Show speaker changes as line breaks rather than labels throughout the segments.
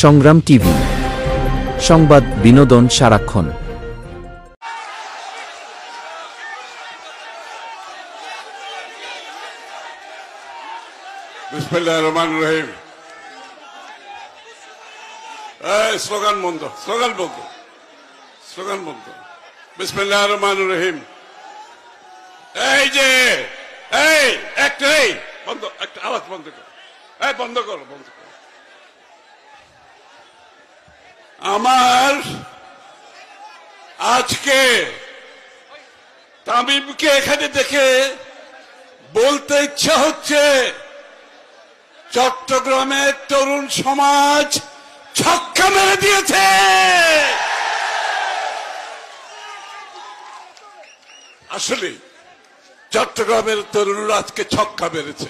সংগ্রাম টিভি, সংবাদ বিনোদন সারাক্ষণ।
বিসমিল্লাহির রহমানির রহিম। স্লোগান বন্ধ, স্লোগান বন্ধ, স্লোগান বন্ধ। বিসমিল্লাহির রহমানির রহিম। এই যে একটা বন্ধ, একটা আওয়াজ বন্ধ করো, বন্ধ করো, বন্ধ করো। আমার আজকে তামিমকে এখানে দেখে বলতে ইচ্ছা হচ্ছে, চট্টগ্রামের তরুণ সমাজ ছক্কা মেরে দিয়েছে। আসলে চট্টগ্রামের তরুণরা আজকে ছক্কা মেরেছে।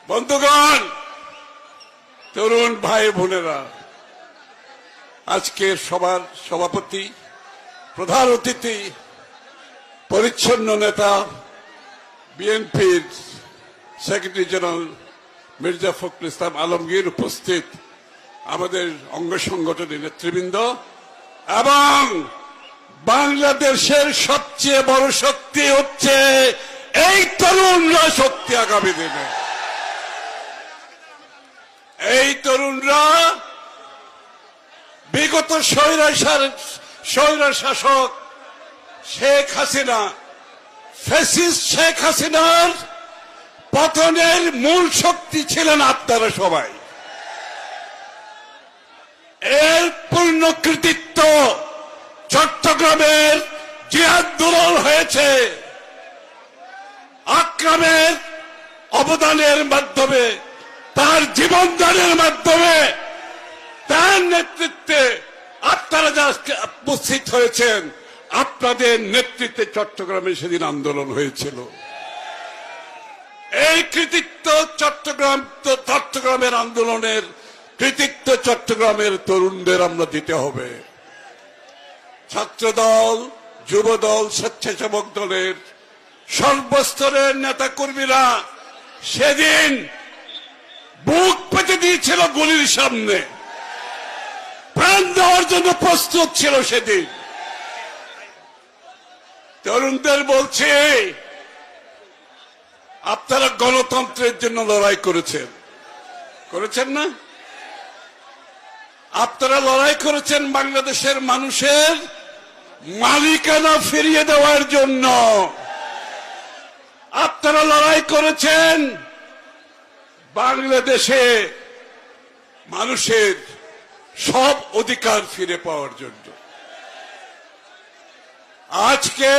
বন্ধুগণ, তরুণ ভাই বোনেরা, আজকের সবার সভাপতি, প্রধান অতিথি, পরিচ্ছন্ন নেতা, বিএনপির সেক্রেটারি জেনারেল মির্জা ফখরুল ইসলাম আলমগীর, উপস্থিত আমাদের অঙ্গ সংগঠনের নেতৃবৃন্দ এবং বাংলাদেশের সবচেয়ে বড় শক্তি হচ্ছে এই তরুণরা শক্তি। আগামী দিনে এই তরুণরা বিগত স্বৈর শাসক শেখ হাসিনা, ফ্যাসিস্ট শেখ হাসিনার পতনের মূল শক্তি ছিলেন আপনারা সবাই। এর পূর্ণ কৃতিত্ব চট্টগ্রামের যে আন্দোলন হয়েছে, আকরামের অবদানের মাধ্যমে, তার জীবনদানের মাধ্যমে, তার নেতৃত্বে আপনারা যা উপস্থিত হয়েছেন, আপনাদের নেতৃত্বে চট্টগ্রামে সেদিন আন্দোলন হয়েছিল। এই কৃতিত্ব চট্টগ্রামের আন্দোলনের কৃতিত্ব চট্টগ্রামের তরুণদের আমরা দিতে হবে। ছাত্রদল, যুবদল, স্বেচ্ছাসেবক দলের সর্বস্তরের নেতাকর্মীরা সেদিন বুক পেতে দিয়েছিল গুলির সামনে, প্রাণ দেওয়ার জন্য প্রস্তুত ছিল সেদিন। তরুণদের বলছে, আপনারা গণতন্ত্রের জন্য লড়াই করেছেন না? আপনারা লড়াই করেছেন বাংলাদেশের মানুষের মালিকানা ফিরিয়ে দেওয়ার জন্য। আপনারা লড়াই করেছেন বাংলাদেশে মানুষের সব অধিকার ফিরে পাওয়ার জন্য। আজকে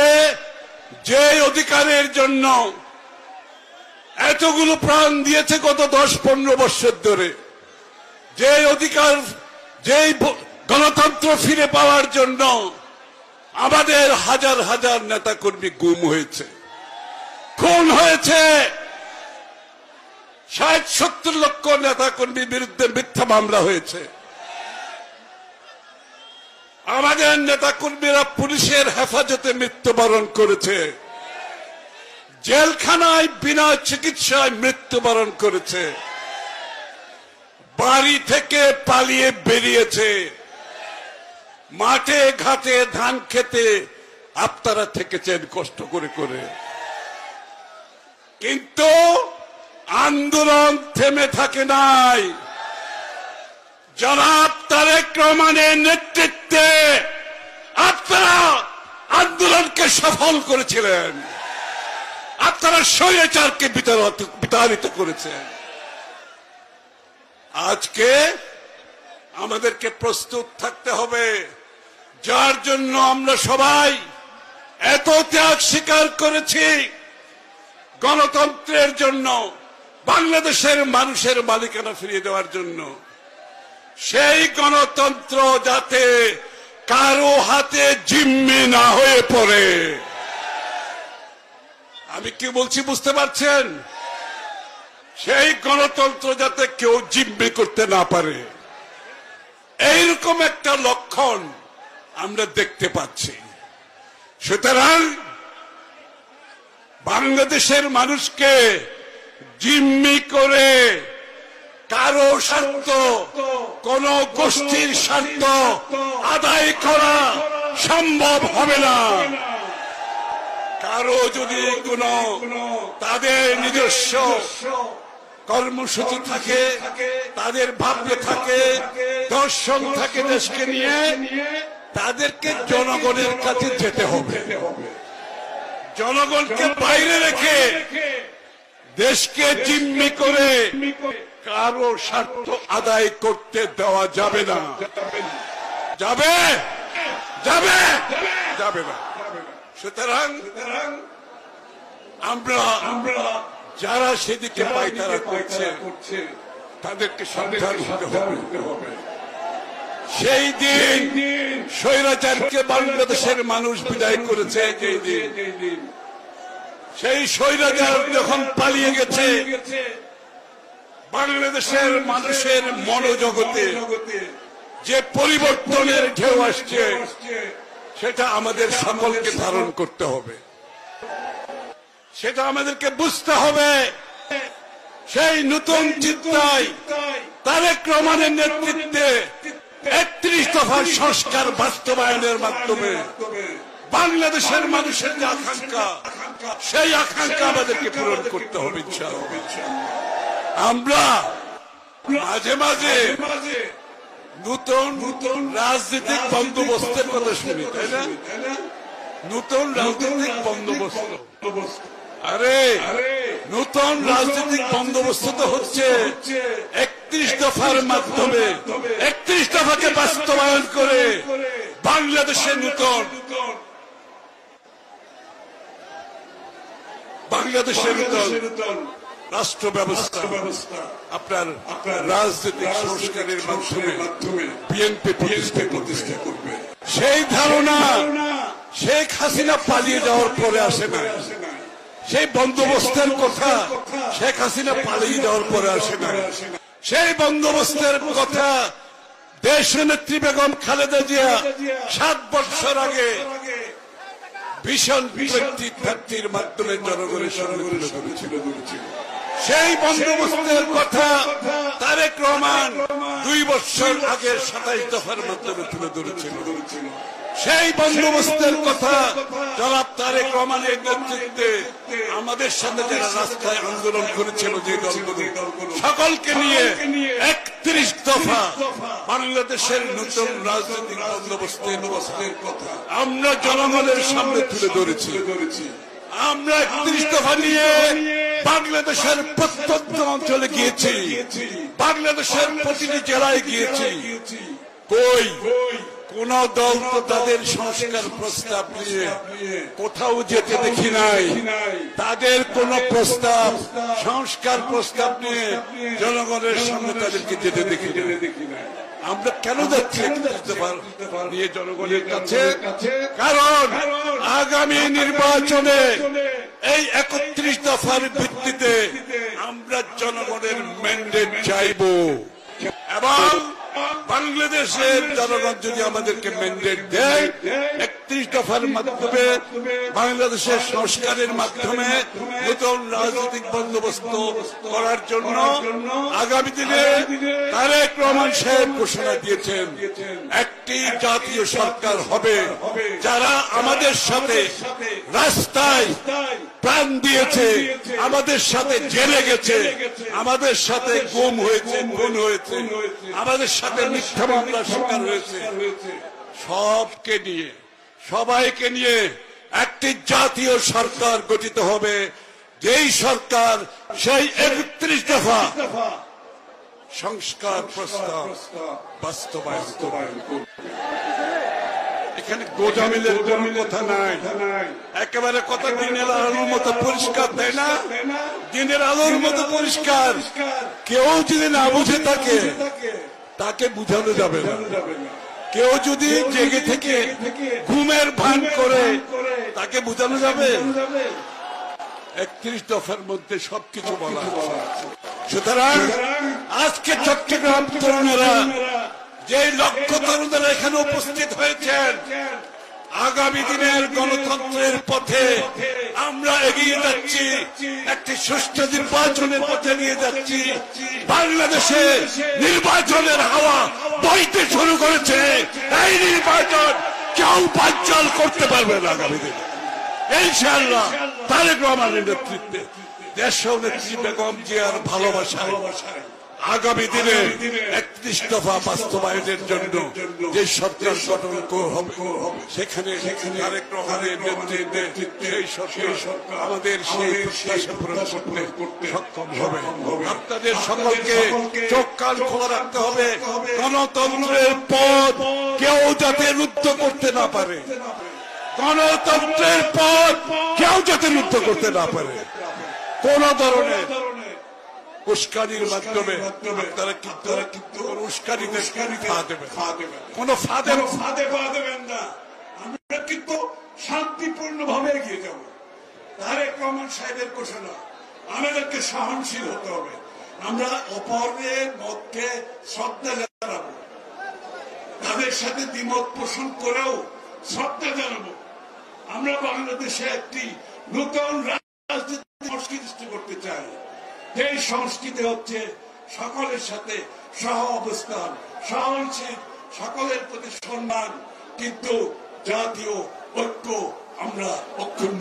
যে অধিকারের জন্য এতগুলো প্রাণ দিয়েছে গত 10-15 বছর ধরে, যে অধিকার, যে গণতন্ত্র ফিরে পাওয়ার জন্য আমাদের হাজার হাজার নেতাকর্মী গুম হয়েছে, খুন হয়েছে, 60-70 লক্ষ নেতাকর্মীর বিরুদ্ধে মিথ্যা মামলা হয়েছে। আমাদের নেতাকর্মীরা পুলিশের হেফাজতে মৃত্যুবরণ করেছে, জেলখানায় বিনা চিকিৎসায় মৃত্যুবরণ করেছে, বাড়ি থেকে পালিয়ে বেরিয়েছে, মাঠে ঘাটে ধান খেতে আপনারা থেকেছেন কষ্ট করে করে। কিন্তু আন্দোলন থেমে থাকে নাই। জনাব তারেক রহমানের নেতৃত্বে আপনারা আন্দোলনকে সফল করেছিলেন, আপনারা স্বৈরাচারকে বিতাড়িত করেছেন। আজকে আমাদেরকে প্রস্তুত থাকতে হবে, যার জন্য আমরা সবাই এত ত্যাগ স্বীকার করেছি, গণতন্ত্রের জন্য, বাংলাদেশের মানুষের মালিকানা ফিরিয়ে দেওয়ার জন্য। সেই গণতন্ত্র যাতে কারো হাতে জিম্মি না হয়ে পড়ে। আমি কি বলছি বুঝতে পারছেন? সেই গণতন্ত্র যাতে কেউ জিম্মি করতে না পারে, এইরকম একটা লক্ষণ আমরা দেখতে পাচ্ছি। সুতরাং বাংলাদেশের মানুষকে জিম্মি করে কারো স্বার্থ, কোন গোষ্ঠীর স্বার্থ আদায় করা সম্ভব হবে না। কারো যদি কোন তাদের নিজস্ব কর্মসূচি থাকে, তাদের ভাবনা থাকে, দর্শন থাকে দেশকে নিয়ে, তাদেরকে জনগণের কাছে যেতে হবে। জনগণকে বাইরে রেখে দেশকে জিম্মি করে কারো স্বার্থ আদায় করতে দেওয়া যাবে না। যাবে যাবে যাবে না। সুতরাং আমরা যারা সেদিকে পায়তারা করছে তাদেরকে সাবধান হতে হবে। সেই দিন স্বৈরাচারকে বাংলাদেশের মানুষ বিদায় করেছে, যেই দিন সেই স্বৈরাচার যখন পালিয়ে গেছে, বাংলাদেশের মানুষের মনোজগতে যে পরিবর্তনের ঢেউ আসছে, সেটা আমাদের সকলকে ধারণ করতে হবে, সেটা আমাদেরকে বুঝতে হবে। সেই নতুন চিন্তায় তারেক রহমানের নেতৃত্বে ৩১ দফার সংস্কার বাস্তবায়নের মাধ্যমে বাংলাদেশের মানুষের যে আকাঙ্ক্ষা, সেই আকাঙ্ক্ষা আমাদেরকে পূরণ করতে হবে ইনশাআল্লাহ। আমরা মাঝে মাঝে নতুন রাজনৈতিক বন্দোবস্তের কথা শুনি, তাই না? নতুন রাজনৈতিক বন্দোবস্ত, আরে নতুন রাজনৈতিক বন্দোবস্ত তো হচ্ছে ৩১ দফার মাধ্যমে ৩১ দফাকে বাস্তবায়ন করে বাংলাদেশের নতুন রাষ্ট্র ব্যবস্থা আপনার রাজনৈতিক সংস্কারের মাধ্যমে বিএনপি প্রতিষ্ঠা করবে। সেই ধারণা শেখ হাসিনা পালিয়ে যাওয়ার পরে আসে না। সেই বন্দোবস্তের কথা শেখ হাসিনা পালিয়ে যাওয়ার পরে আসে না। সেই বন্দোবস্তের কথা দেশনেত্রী বেগম খালেদা জিয়া ৭ বছর আগে ভীষণ ব্যক্তির মাধ্যমে জনগণের সামনে তুলে ধরেছিল। সেই বন্দোবস্তের কথা তারেক রহমান ২ বছর আগে ২৭ দফার মাধ্যমে তুলে ধরেছিল। সেই বন্দোবস্তের কথা জনাব তারেক রহমানের নেতৃত্বে আমাদের সাথে যারা রাস্তায় আন্দোলন করেছিল, যে দলগুলো, সকলকে নিয়ে ৩১ দফা বাংলাদেশের নতুন রাজনৈতিক বন্দোবস্তের কথা আমরা জনগণের সামনে তুলে ধরেছি। আমরা ৩১ দফা নিয়ে বাংলাদেশের প্রত্যন্ত অঞ্চলে গিয়েছি, বাংলাদেশের প্রতিটি জেলায় গিয়েছি। কই কোন দল তো তাদের সংস্কার প্রস্তাব নিয়ে কোথাও যেতে দেখি নাই। তাদের কোন প্রস্তাব, সংস্কার প্রস্তাব নিয়ে জনগণের সামনে তাদেরকে যেতে দেখি নাই। আমরা কেন যাচ্ছি নিয়ে জনগণের কাছে? কারণ আগামী নির্বাচনে এই ৩১ দফার ভিত্তিতে আমরা জনগণের ম্যান্ডেট চাইব, এবং বাংলাদেশের জনগণ যদি আমাদেরকে ম্যান্ডেট দেয় ৩১ দফার মাধ্যমে বাংলাদেশের সংস্কারের মাধ্যমে নতুন রাজনৈতিক বন্দোবস্ত করার জন্য আগামী দিনে তারেক রহমান সাহেব ঘোষণা দিয়েছেন, একটি জাতীয় সরকার হবে যারা আমাদের সাথে রাস্তায় প্রাণ দিয়েছে, আমাদের সাথে জেলে গেছে, আমাদের সাথে গুম হয়েছে, খুন হয়েছে, আমাদের সাথে মিথ্যা মামলার শিকার হয়েছে, সবাইকে নিয়ে একটি জাতীয় সরকার গঠিত হবে, যেই সরকার সেই ৩১ দফা সংস্কার প্রস্তাব বাস্তবায়ন করবে। এখানে গোজামিলের কোন কথা নাই, একেবারে কথা দিনের আলোর মতো পরিষ্কার, তাই না? দিনের আলোর মতো পরিষ্কার। কেউ যদি না বুঝে থাকে তাকে বুঝানো যাবে না। কেউ যদি জেগে থেকে ঘুমের ভান করে তাকে বুঝানো যাবে? ৩১ দফার মধ্যে সবকিছু বলা আছে। সুতরাং আজকে চট্টগ্রাম তরুণেরা, যে লক্ষ তরুণেরা এখানে উপস্থিত হয়েছেন, আগামী দিনের গণতন্ত্রের পথে আমরা এগিয়ে যাচ্ছি, একটি সুষ্ঠু নির্বাচনের পথে নিয়ে যাচ্ছি। বাংলাদেশে নির্বাচনের হাওয়া বইতে শুরু করেছে। এই নির্বাচন কেউ বানচাল করতে পারবে না আগামী দিনে ইনশাআল্লাহ। তারেক রহমানের নেতৃত্বে দেশীয় নেত্রী বেগম জিয়ার ভালোবাসায় আগামী দিনে 31 দফা বাস্তবায়নের জন্য যে সরকার গঠন হবে সেখানে তারেক রহমানের নেতৃত্বে সেই সরকার আমাদের সেই প্রত্যাশা পূরণ করতে সক্ষম হবে। আপনাদের সকলকে চোখ কান খোলা রাখতে হবে। গণতন্ত্রের পথ কেউ যাতে রুদ্ধ করতে না পারে, গণতন্ত্রের পথ কেউ যাতে রুদ্ধ করতে না পারে। কোন ধরনের উস্কানির মাধ্যমে আপনারা কিন্তু উস্কানিতে কোন ফাঁদে পা দেবেন না। আমরা কিন্তু শান্তিপূর্ণ ভাবে এগিয়ে যাব। তারেক রহমান সাহেবের ঘোষণা, আমাদেরকে সহনশীল হতে হবে। আমরা অপরের মতকে শ্রদ্ধা জানাবো, তাদের সাথে দ্বিমত পোষণ করেও শ্রদ্ধা জানাবো। আমরা বাংলাদেশে একটি নতুন রাজনীতি সংস্কৃতি সৃষ্টি করতে চাই। এই সংস্কৃতি হচ্ছে সকলের সাথে সহ অবস্থান, সহনশীল, সকলের প্রতি সম্মান, কিন্তু জাতীয় ঐক্য আমরা অক্ষুণ্ণ